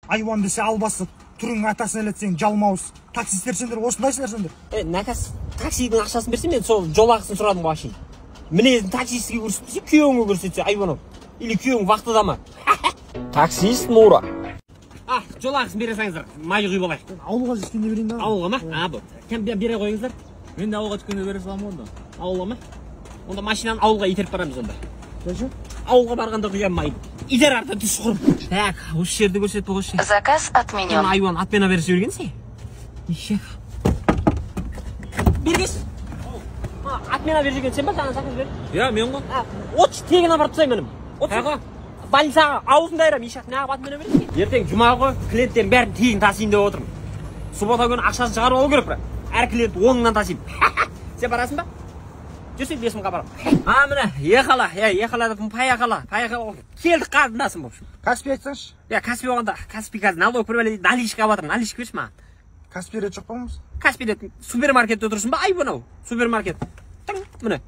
Айуан десе албасы, түрің атасын әлетсең жалмауыз. Таксистер сендер осындайсыңдар сендер. Накас таксидің ақшасын берсе, мен сол жол ақысын сұрадым вообще. Мінезін таксистке көрсетсе, күйеуіңе көрсетсе, айуан. Или күйеуің вақтыда ма? Таксист Нура. Жол ақысын бере салыңыздар. Май құйып алайық. Ауылға жеткенде берейін да. Ауылға ма? Бұл. Кәм бере қойыңыздар. Мен де ауылға түскенде бере саламын онда. Ауылға ма? Онда машинаны ауылға итеріп барамыз онда. Қойшы? Ауылға барғанда құям майды. Итер арта түс құрып. Так, осы жерді көрсетіп қойшы. Заказ отменен. Айуан атпена берсе бергенсің. Ишек. Бергес. Атмена берген сен ба? Саған заказ бер. Я, мен ғой. Отшы тегін апарып тастаймын мінім. Қайға? Больницаға аузында айрам, ишақ неғып атмена бересің? Ертең жұма ғой, клиенттердің бәрін тегін тасиын деп отырмын. Суббота күні ақшасын шығарып алу керек бірақ. Әр клиент 10-нан тасиын. Сен барасың ба? Жүрсек 5 мыңға барам. Міне, ехала деп, поехала. Келдік қадындасын бұл. Каспи айтсаңшы. Каспи болғанда, Каспи қазір налог бір бәле наличка батыр, наличка берші маған. Каспи рет жоқ па мұз? Каспи рет супермаркетте отырсың ба? Ай, бұнау, супермаркет. Міне.